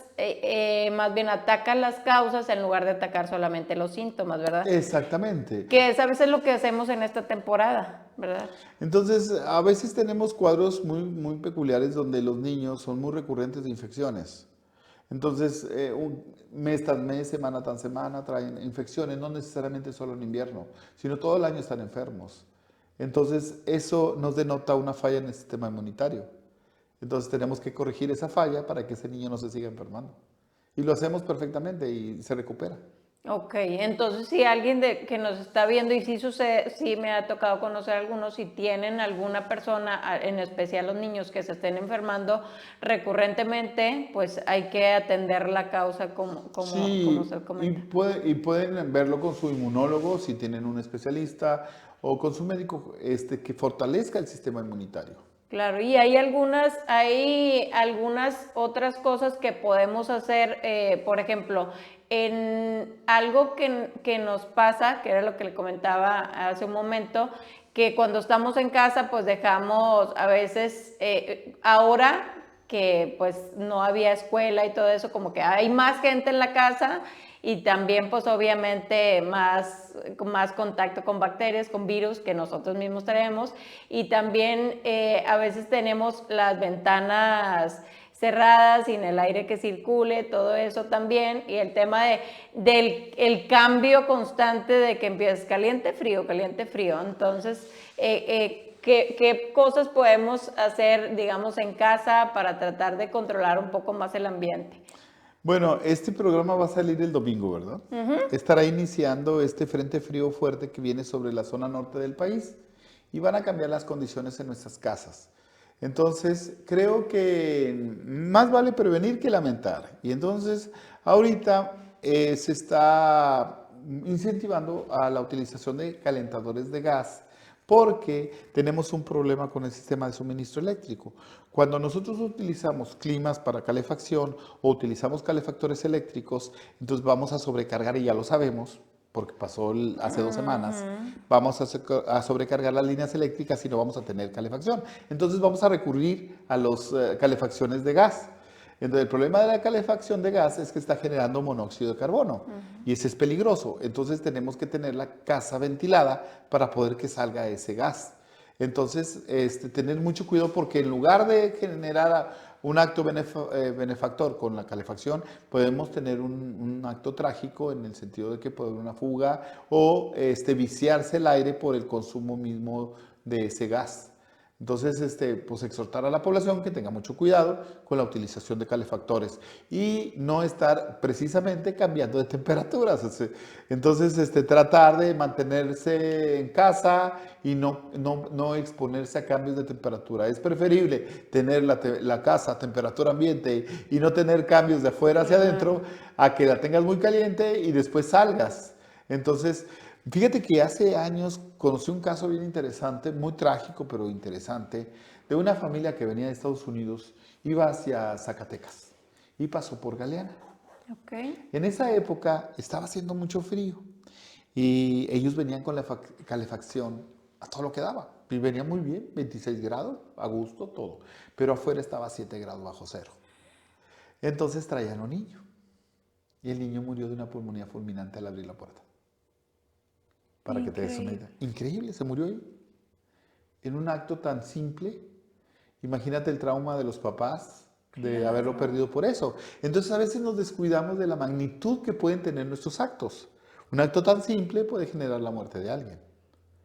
más bien atacas las causas en lugar de atacar solamente los síntomas, ¿verdad? Exactamente. Que es a veces lo que hacemos en esta temporada, ¿verdad? Entonces, a veces tenemos cuadros muy, muy peculiares donde los niños son muy recurrentes de infecciones. Entonces, un mes tras mes, semana tras semana, traen infecciones, no necesariamente solo en invierno, sino todo el año están enfermos. Entonces, eso nos denota una falla en el sistema inmunitario. Entonces, tenemos que corregir esa falla para que ese niño no se siga enfermando. Y lo hacemos perfectamente y se recupera. Ok, entonces si alguien que nos está viendo y sí sucede, sí me ha tocado conocer algunos, si tienen alguna persona, en especial los niños que se estén enfermando recurrentemente, pues hay que atender la causa como Sí, se comenta. y pueden verlo con su inmunólogo si tienen un especialista o con su médico que fortalezca el sistema inmunitario. Claro, y hay algunas otras cosas que podemos hacer, por ejemplo, en algo que nos pasa, que era lo que le comentaba hace un momento, que cuando estamos en casa, pues dejamos a veces, ahora que pues no había escuela y todo eso, como que hay más gente en la casa y también pues obviamente más contacto con bacterias, con virus que nosotros mismos tenemos y también a veces tenemos las ventanas cerradas, sin el aire que circule, todo eso también, y el tema del el cambio constante de que empiezas caliente, frío, entonces ¿qué cosas podemos hacer, digamos, en casa para tratar de controlar un poco más el ambiente? Bueno, este programa va a salir el domingo, ¿verdad? Estará iniciando este frente frío fuerte que viene sobre la zona norte del país y van a cambiar las condiciones en nuestras casas. Entonces, creo que más vale prevenir que lamentar. Y entonces, ahorita se está incentivando a la utilización de calentadores de gas porque tenemos un problema con el sistema de suministro eléctrico. Cuando nosotros utilizamos climas para calefacción o utilizamos calefactores eléctricos, entonces vamos a sobrecargar, y ya lo sabemos, porque pasó hace 2 semanas, vamos a sobrecargar las líneas eléctricas y no vamos a tener calefacción. Entonces vamos a recurrir a las calefacciones de gas. Entonces, el problema de la calefacción de gas es que está generando monóxido de carbono y ese es peligroso. Entonces, tenemos que tener la casa ventilada para poder que salga ese gas. Entonces, tener mucho cuidado porque en lugar de generar un acto benefactor con la calefacción, podemos tener un acto trágico en el sentido de que puede haber una fuga o viciarse el aire por el consumo mismo de ese gas. Entonces, pues exhortar a la población que tenga mucho cuidado con la utilización de calefactores y no estar precisamente cambiando de temperaturas. Entonces, tratar de mantenerse en casa y no exponerse a cambios de temperatura. Es preferible tener la casa a temperatura ambiente y no tener cambios de afuera hacia adentro a que la tengas muy caliente y después salgas. Entonces, fíjate que hace años conocí un caso bien interesante, muy trágico, pero interesante, de una familia que venía de Estados Unidos, iba hacia Zacatecas y pasó por Galeana. Ok. En esa época estaba haciendo mucho frío y ellos venían con la calefacción a todo lo que daba. Y venía muy bien, 26 grados, a gusto, todo. Pero afuera estaba 7 grados bajo cero. Entonces traían a un niño y el niño murió de una pulmonía fulminante al abrir la puerta. Para que te des una idea. Increíble. Increíble, se murió ahí. En un acto tan simple. Imagínate el trauma de los papás de haberlo Claro. perdido por eso. Entonces a veces nos descuidamos de la magnitud que pueden tener nuestros actos. Un acto tan simple puede generar la muerte de alguien.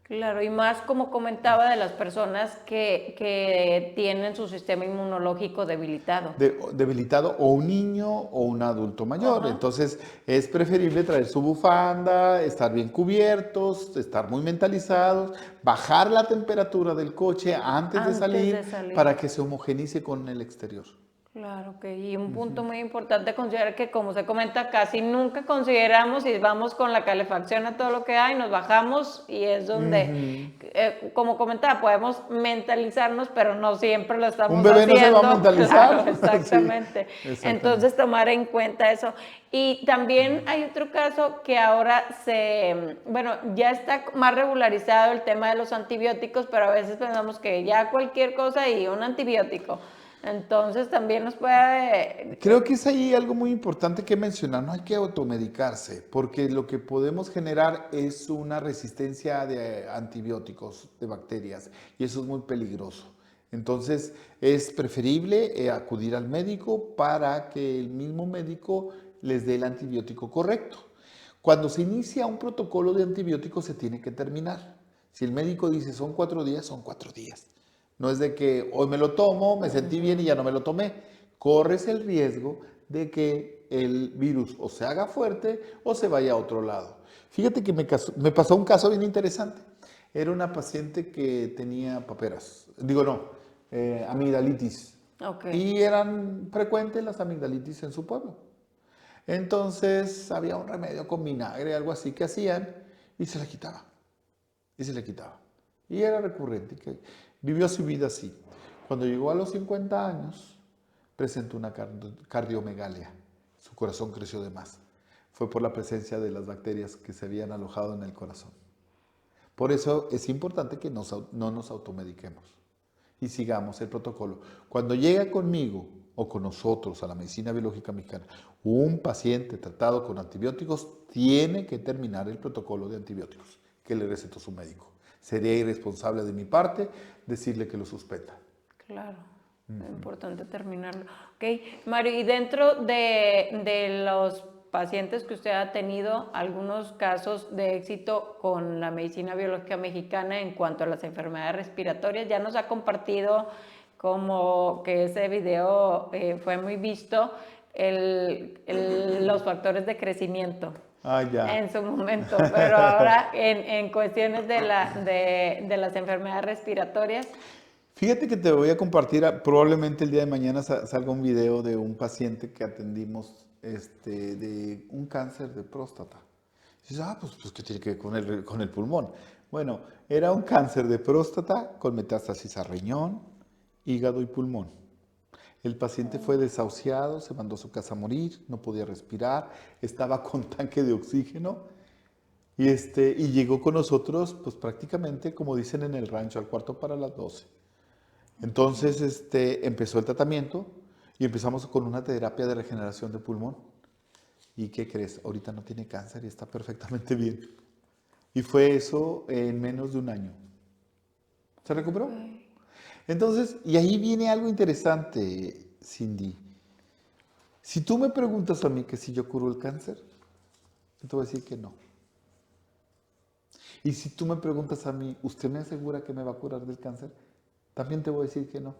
Claro, y más como comentaba de las personas que tienen su sistema inmunológico debilitado. Debilitado o un niño o un adulto mayor. Ajá. Entonces es preferible traer su bufanda, estar bien cubiertos, estar muy mentalizados, bajar la temperatura del coche antes de Antes de salir salir. para que se homogenice con el exterior. Claro que, y un punto muy importante considerar que, como se comenta, casi nunca consideramos y vamos con la calefacción a todo lo que hay, nos bajamos y es donde, como comentaba, podemos mentalizarnos, pero no siempre lo Un estamos bebé no se va a haciendo. mentalizar. Claro, exactamente. Sí, exactamente. Entonces, tomar en cuenta eso. Y también hay otro caso que ahora bueno, ya está más regularizado el tema de los antibióticos, pero a veces pensamos que ya cualquier cosa y un antibiótico. Entonces también nos puede... Creo que es ahí algo muy importante que mencionar. No hay que automedicarse, porque lo que podemos generar es una resistencia de antibióticos, de bacterias, y eso es muy peligroso. Entonces, es preferible acudir al médico para que el mismo médico les dé el antibiótico correcto. Cuando se inicia un protocolo de antibióticos, se tiene que terminar. Si el médico dice son 4 días, son 4 días. No es de que hoy me lo tomo, me sentí bien y ya no me lo tomé. Corres el riesgo de que el virus o se haga fuerte o se vaya a otro lado. Fíjate que me pasó un caso bien interesante. Era una paciente que tenía paperas, digo no, amigdalitis. Ok. Y eran frecuentes las amigdalitis en su pueblo. Entonces había un remedio con vinagre, algo así que hacían y se le quitaba. Y se le quitaba. Y era recurrente. Que vivió su vida así. Cuando llegó a los 50 años, presentó una cardiomegalia. Su corazón creció de más. Fue por la presencia de las bacterias que se habían alojado en el corazón. Por eso es importante que no nos automediquemos y sigamos el protocolo. Cuando llega conmigo o con nosotros a la medicina biológica mexicana un paciente tratado con antibióticos, tiene que terminar el protocolo de antibióticos que le recetó su médico. Sería irresponsable de mi parte decirle que lo suspenda. Claro, es importante terminarlo. Ok, Mario, y dentro de los pacientes que usted ha tenido, algunos casos de éxito con la medicina biológica mexicana en cuanto a las enfermedades respiratorias, ya nos ha compartido como que ese video fue muy visto. los factores de crecimiento Ah, ya. en su momento, pero ahora en cuestiones de las enfermedades respiratorias. Fíjate que te voy a compartir, probablemente el día de mañana salga un video de un paciente que atendimos de un cáncer de próstata. Y dices, pues ¿qué tiene que ver con el pulmón? Bueno, era un cáncer de próstata con metástasis a riñón, hígado y pulmón. El paciente fue desahuciado, se mandó a su casa a morir, no podía respirar, estaba con tanque de oxígeno y llegó con nosotros, pues prácticamente, como dicen en el rancho, al cuarto para las 12. Entonces empezó el tratamiento y empezamos con una terapia de regeneración de pulmón. ¿Y qué crees? Ahorita no tiene cáncer y está perfectamente bien. Y fue eso en menos de un año. ¿Se recuperó? Entonces, y ahí viene algo interesante, Cindy. Si tú me preguntas a mí que si yo curo el cáncer, yo te voy a decir que no. Y si tú me preguntas a mí, ¿usted me asegura que me va a curar del cáncer? También te voy a decir que no.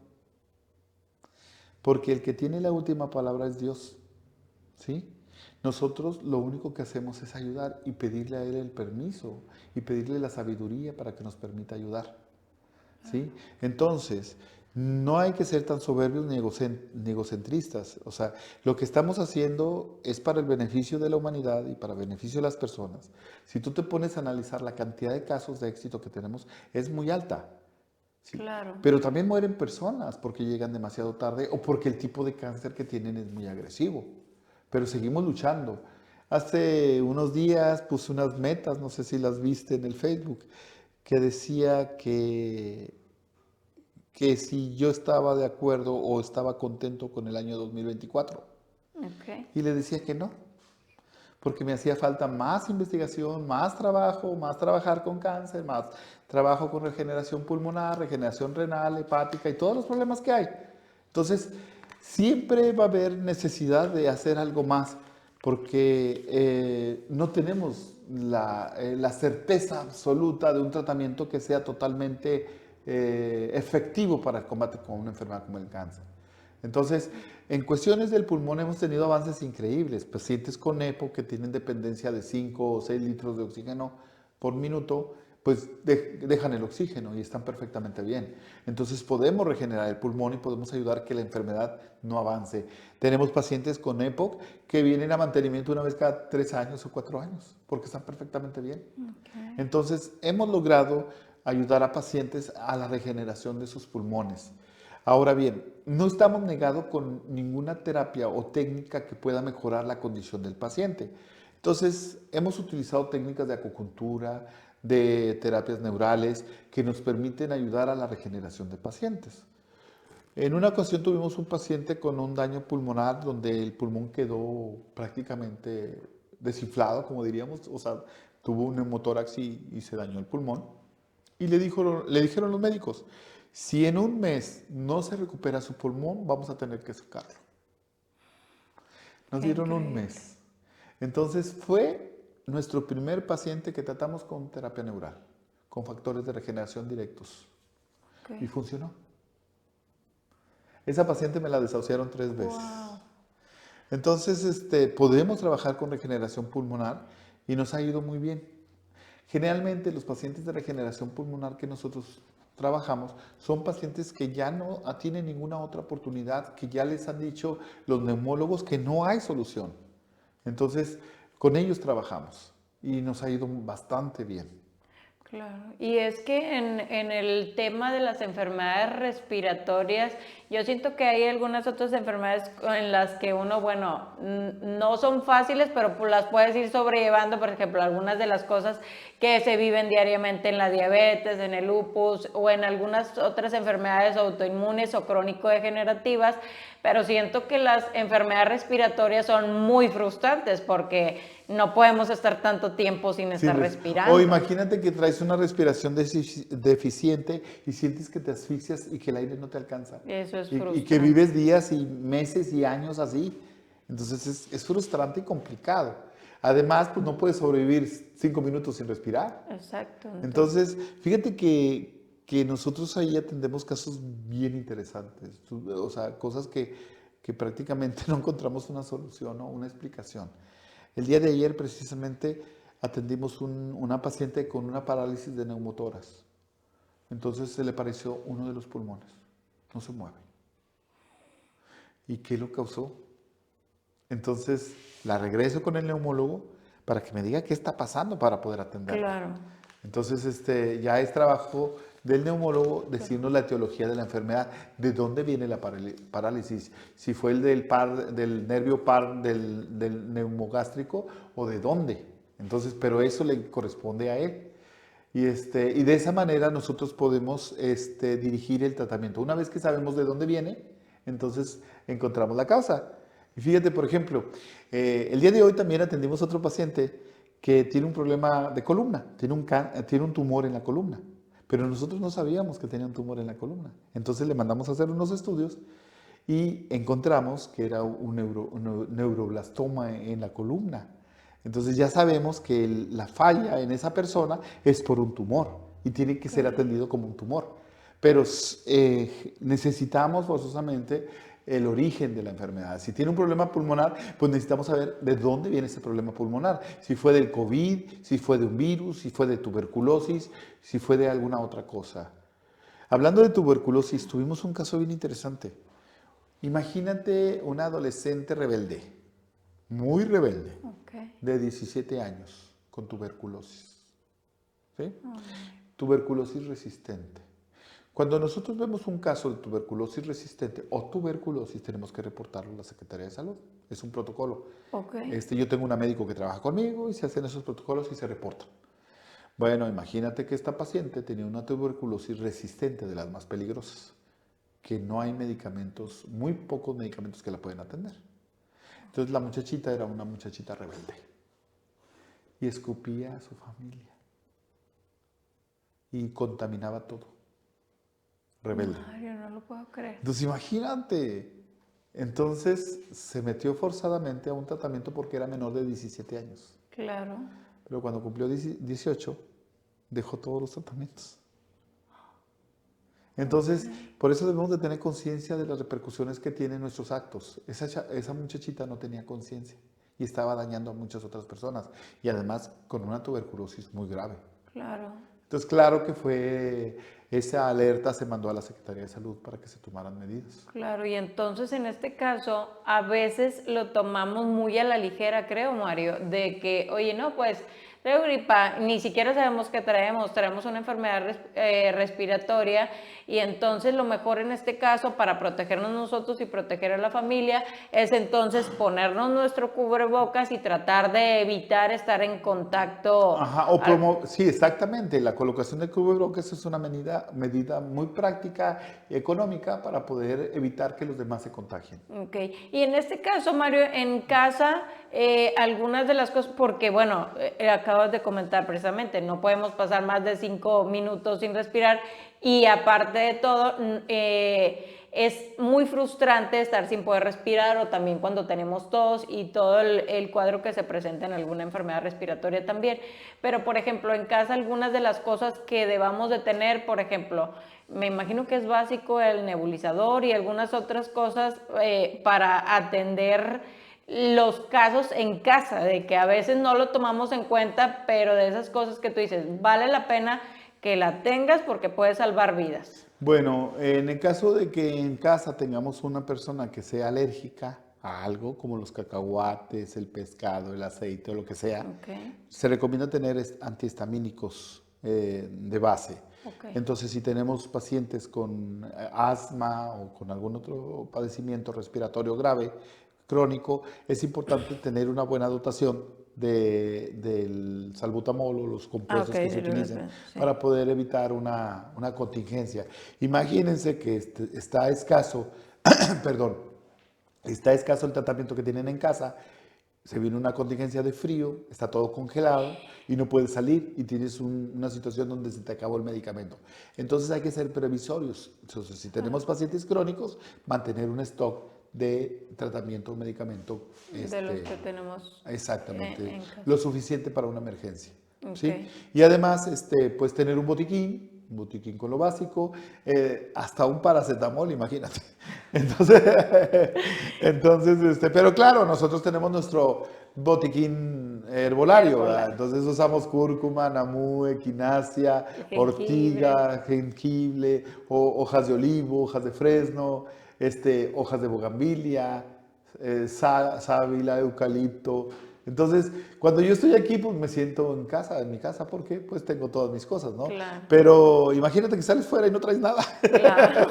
Porque el que tiene la última palabra es Dios. ¿Sí? Nosotros lo único que hacemos es ayudar y pedirle a Él el permiso y pedirle la sabiduría para que nos permita ayudar. ¿Sí? Entonces, no hay que ser tan soberbios ni egocentristas. O sea, lo que estamos haciendo es para el beneficio de la humanidad y para el beneficio de las personas. Si tú te pones a analizar la cantidad de casos de éxito que tenemos, es muy alta. ¿Sí? Claro. Pero también mueren personas porque llegan demasiado tarde o porque el tipo de cáncer que tienen es muy agresivo. Pero seguimos luchando. Hace unos días puse unas metas, no sé si las viste en el Facebook, que decía que si yo estaba de acuerdo o estaba contento con el año 2024. Okay. Y le decía que no, porque me hacía falta más investigación, más trabajo, más trabajar con cáncer, más trabajo con regeneración pulmonar, regeneración renal, hepática y todos los problemas que hay. Entonces, siempre va a haber necesidad de hacer algo más, porque no tenemos la certeza absoluta de un tratamiento que sea totalmente efectivo para el combate con una enfermedad como el cáncer. Entonces, en cuestiones del pulmón hemos tenido avances increíbles. Pacientes con EPO que tienen dependencia de 5 o 6 litros de oxígeno por minuto, pues dejan el oxígeno y están perfectamente bien. Entonces podemos regenerar el pulmón y podemos ayudar a que la enfermedad no avance. Tenemos pacientes con EPOC que vienen a mantenimiento una vez cada 3 años o 4 años porque están perfectamente bien. Okay. Entonces hemos logrado ayudar a pacientes a la regeneración de sus pulmones. Ahora bien, no estamos negados con ninguna terapia o técnica que pueda mejorar la condición del paciente. Entonces, hemos utilizado técnicas de acupuntura, de terapias neurales, que nos permiten ayudar a la regeneración de pacientes. En una ocasión tuvimos un paciente con un daño pulmonar donde el pulmón quedó prácticamente desinflado, como diríamos, o sea, tuvo un neumotórax y se dañó el pulmón. Y le dijeron los médicos, si en un mes no se recupera su pulmón, vamos a tener que sacarlo. Nos dieron un mes. Entonces fue nuestro primer paciente que tratamos con terapia neural, con factores de regeneración directos. Okay. Y funcionó. Esa paciente me la desahuciaron 3 veces. Wow. Entonces, podemos trabajar con regeneración pulmonar y nos ha ido muy bien. Generalmente los pacientes de regeneración pulmonar que nosotros trabajamos son pacientes que ya no tienen ninguna otra oportunidad, que ya les han dicho los neumólogos que no hay solución. Entonces, con ellos trabajamos y nos ha ido bastante bien. Claro, y es que en el tema de las enfermedades respiratorias, yo siento que hay algunas otras enfermedades en las que uno, bueno, no son fáciles, pero pues las puedes ir sobrellevando, por ejemplo, algunas de las cosas que se viven diariamente en la diabetes, en el lupus o en algunas otras enfermedades autoinmunes o crónico-degenerativas, pero siento que las enfermedades respiratorias son muy frustrantes porque no podemos estar tanto tiempo sin estar respirando. O imagínate que traes una respiración deficiente y sientes que te asfixias y que el aire no te alcanza. Eso es frustrante. Y que vives días y meses y años así. Entonces es frustrante y complicado. Además, pues no puedes sobrevivir 5 minutos sin respirar. Exacto. Entonces fíjate que nosotros ahí atendemos casos bien interesantes. O sea, cosas que que prácticamente no encontramos una solución o una explicación. El día de ayer precisamente atendimos una paciente con una parálisis de neumotórax. Entonces se le pareció uno de los pulmones, no se mueve. ¿Y qué lo causó? Entonces la regreso con el neumólogo para que me diga qué está pasando para poder atenderla. Claro. Entonces ya es trabajo del neumólogo decirnos la etiología de la enfermedad, de dónde viene la parálisis, si fue el del nervio par del neumogástrico o de dónde. Entonces, pero eso le corresponde a él. Y de esa manera nosotros podemos dirigir el tratamiento. Una vez que sabemos de dónde viene, entonces encontramos la causa. Y fíjate, por ejemplo, el día de hoy también atendimos a otro paciente que tiene un problema de columna, tiene un tumor en la columna, pero nosotros no sabíamos que tenía un tumor en la columna. Entonces le mandamos a hacer unos estudios y encontramos que era un neuroblastoma en la columna. Entonces ya sabemos que la falla en esa persona es por un tumor y tiene que ser atendido como un tumor. Pero necesitamos forzosamente el origen de la enfermedad. Si tiene un problema pulmonar, pues necesitamos saber de dónde viene ese problema pulmonar. Si fue del COVID, si fue de un virus, si fue de tuberculosis, si fue de alguna otra cosa. Hablando de tuberculosis, tuvimos un caso bien interesante. Imagínate una adolescente rebelde, muy rebelde, de 17 años, con tuberculosis. ¿Sí? Tuberculosis resistente. Cuando nosotros vemos un caso de tuberculosis resistente o tuberculosis, tenemos que reportarlo a la Secretaría de Salud. Es un protocolo. Yo tengo una médico que trabaja conmigo y se hacen esos protocolos y se reportan. Bueno, imagínate que esta paciente tenía una tuberculosis resistente, de las más peligrosas, que no hay medicamentos, muy pocos medicamentos que la pueden atender. Entonces la muchachita era una muchachita rebelde y escupía a su familia y contaminaba todo. Rebelde. Mario, no lo puedo creer. Entonces imagínate. Entonces se metió forzadamente a un tratamiento porque era menor de 17 años. Claro. Pero cuando cumplió 18, dejó todos los tratamientos. Entonces, por eso debemos de tener conciencia de las repercusiones que tienen nuestros actos. Esa muchachita no tenía conciencia y estaba dañando a muchas otras personas. Y además con una tuberculosis muy grave. Claro. Entonces, claro que esa alerta se mandó a la Secretaría de Salud para que se tomaran medidas. Claro, y entonces en este caso a veces lo tomamos muy a la ligera, creo, Mario, de que, oye, no, pues traigo gripa, ni siquiera sabemos qué traemos una enfermedad respiratoria y entonces lo mejor en este caso para protegernos nosotros y proteger a la familia es entonces ponernos nuestro cubrebocas y tratar de evitar estar en contacto. Ajá, sí, exactamente. La colocación del cubrebocas es una medida muy práctica y económica para poder evitar que los demás se contagien. Ok, y en este caso, Mario, en casa, algunas de las cosas, porque bueno, acabas de comentar precisamente, no podemos pasar más de 5 minutos sin respirar y aparte de todo, es muy frustrante estar sin poder respirar o también cuando tenemos tos y todo el cuadro que se presenta en alguna enfermedad respiratoria también. Pero, por ejemplo, en casa algunas de las cosas que debamos de tener, por ejemplo, me imagino que es básico el nebulizador y algunas otras cosas para atender los casos en casa, de que a veces no lo tomamos en cuenta, pero de esas cosas que tú dices, vale la pena que la tengas porque puede salvar vidas. Bueno, en el caso de que en casa tengamos una persona que sea alérgica a algo, como los cacahuates, el pescado, el aceite o lo que sea, se recomienda tener antihistamínicos de base. Entonces, si tenemos pacientes con asma o con algún otro padecimiento respiratorio grave, crónico, es importante tener una buena dotación del salbutamol o los compuestos que se utilizan para poder evitar una contingencia. Imagínense que está escaso, perdón, está escaso el tratamiento que tienen en casa, se viene una contingencia de frío, está todo congelado y no puedes salir y tienes una situación donde se te acabó el medicamento. Entonces hay que ser previsorios. Entonces, si tenemos pacientes crónicos, mantener un stock de tratamiento o medicamento. De los que tenemos. Exactamente. Lo suficiente para una emergencia. ¿Sí? Y además, pues tener un botiquín un botiquín con lo básico, hasta un paracetamol, imagínate. Entonces, pero claro, nosotros tenemos nuestro botiquín herbolario, ¿verdad? Entonces usamos cúrcuma, namú, equinacia, ortiga, jengibre, hojas de olivo, hojas de fresno, hojas de bugambilia, sábila, eucalipto. Entonces, cuando yo estoy aquí, pues me siento en casa, en mi casa, porque pues tengo todas mis cosas, ¿no? Claro. Pero imagínate que sales fuera y no traes nada. Claro,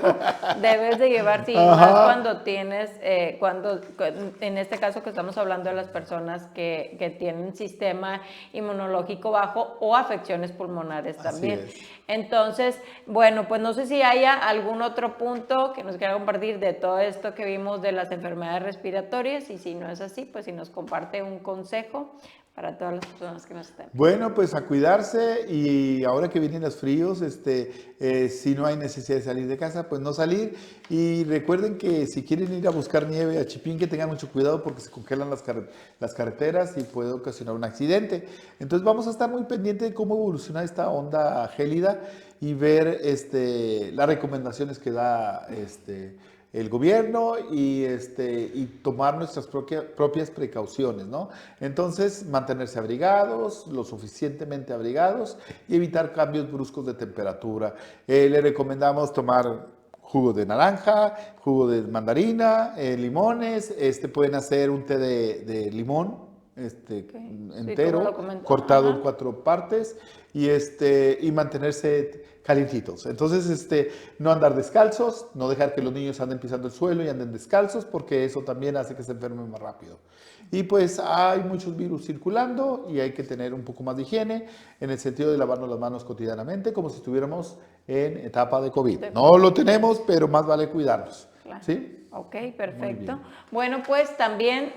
debes de llevar, sí, más cuando tienes, en este caso que estamos hablando de las personas que tienen sistema inmunológico bajo o afecciones pulmonares también. Así es. Entonces, bueno, pues no sé si haya algún otro punto que nos quiera compartir de todo esto que vimos de las enfermedades respiratorias, y si no es así, pues si nos comparte un consejo para todas las personas que nos estén. Bueno, pues a cuidarse, y ahora que vienen los fríos, si no hay necesidad de salir de casa, pues no salir. Y recuerden que si quieren ir a buscar nieve a Chipín, que tengan mucho cuidado porque se congelan las carreteras y puede ocasionar un accidente. Entonces vamos a estar muy pendientes de cómo evoluciona esta onda gélida y ver las recomendaciones que da el gobierno y tomar nuestras propias precauciones, ¿no? Entonces, mantenerse abrigados, lo suficientemente abrigados, y evitar cambios bruscos de temperatura. Le recomendamos tomar jugo de naranja, jugo de mandarina, limones, pueden hacer un té de limón, entero, sí, cortado en 4 partes, y mantenerse calientitos. Entonces, no andar descalzos, no dejar que los niños anden pisando el suelo y anden descalzos, porque eso también hace que se enfermen más rápido. Y pues hay muchos virus circulando y hay que tener un poco más de higiene en el sentido de lavarnos las manos cotidianamente, como si estuviéramos en etapa de COVID. No lo tenemos, pero más vale cuidarnos. Claro. ¿Sí? Ok, perfecto. Bueno, pues también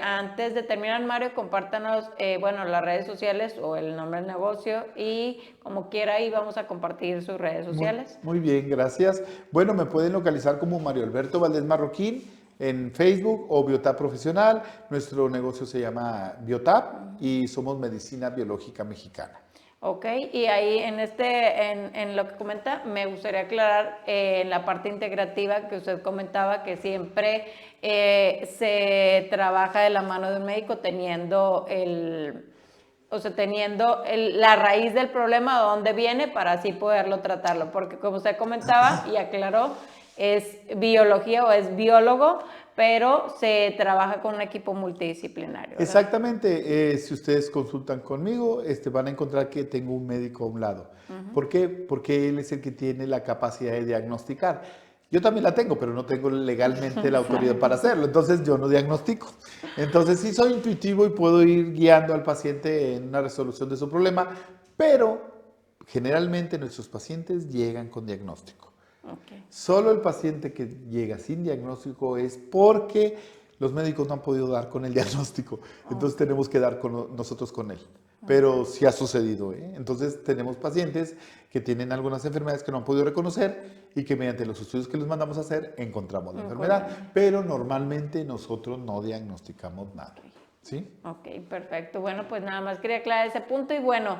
antes de terminar, Mario, compártanos, las redes sociales o el nombre del negocio, y como quiera ahí vamos a compartir sus redes sociales. Muy bien, gracias. Bueno, me pueden localizar como Mario Alberto Valdés Marroquín en Facebook o Biotap Profesional. Nuestro negocio se llama Biotap y somos medicina biológica mexicana. Ok, y ahí en lo que comenta, me gustaría aclarar en la parte integrativa que usted comentaba, que siempre se trabaja de la mano de un médico teniendo la raíz del problema, de dónde viene, para así poderlo tratarlo, porque como usted comentaba y aclaró, es biología o es biólogo, pero se trabaja con un equipo multidisciplinario, ¿verdad? Exactamente. Si ustedes consultan conmigo, van a encontrar que tengo un médico a un lado. ¿Por qué? Porque él es el que tiene la capacidad de diagnosticar. Yo también la tengo, pero no tengo legalmente la autoridad para hacerlo. Entonces yo no diagnostico. Entonces sí soy intuitivo y puedo ir guiando al paciente en una resolución de su problema, pero generalmente nuestros pacientes llegan con diagnóstico. Okay. Solo el paciente que llega sin diagnóstico es porque los médicos no han podido dar con el diagnóstico. Entonces tenemos que dar nosotros con él. Pero sí ha sucedido, ¿eh? Entonces tenemos pacientes que tienen algunas enfermedades que no han podido reconocer y que mediante los estudios que les mandamos a hacer encontramos la enfermedad. Pero normalmente nosotros no diagnosticamos nada. ¿Sí? Ok, perfecto. Bueno, pues nada más quería aclarar ese punto, y bueno,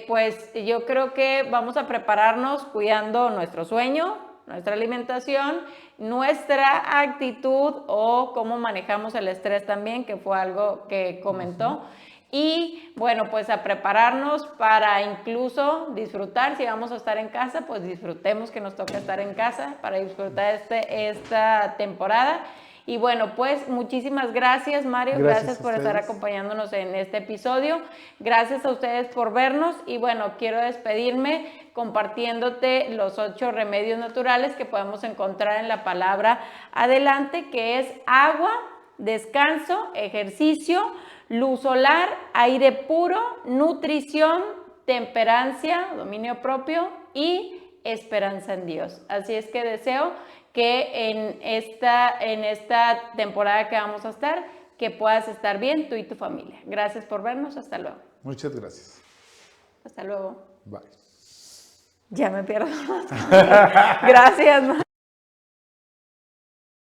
pues yo creo que vamos a prepararnos cuidando nuestro sueño, nuestra alimentación, nuestra actitud o cómo manejamos el estrés también, que fue algo que comentó. Y bueno, pues a prepararnos para incluso disfrutar. Si vamos a estar en casa, pues disfrutemos que nos toca estar en casa para disfrutar esta temporada. Y bueno, pues muchísimas gracias, Mario. Gracias por estar acompañándonos en este episodio. Gracias a ustedes por vernos. Y bueno, quiero despedirme compartiéndote los 8 remedios naturales que podemos encontrar en la palabra adelante, que es agua, descanso, ejercicio, luz solar, aire puro, nutrición, temperancia, dominio propio y esperanza en Dios. Así es que deseo que en esta temporada que vamos a estar, que puedas estar bien tú y tu familia. Gracias por vernos. Hasta luego. Muchas gracias. Hasta luego. Bye. Ya me pierdo. Gracias, Mario.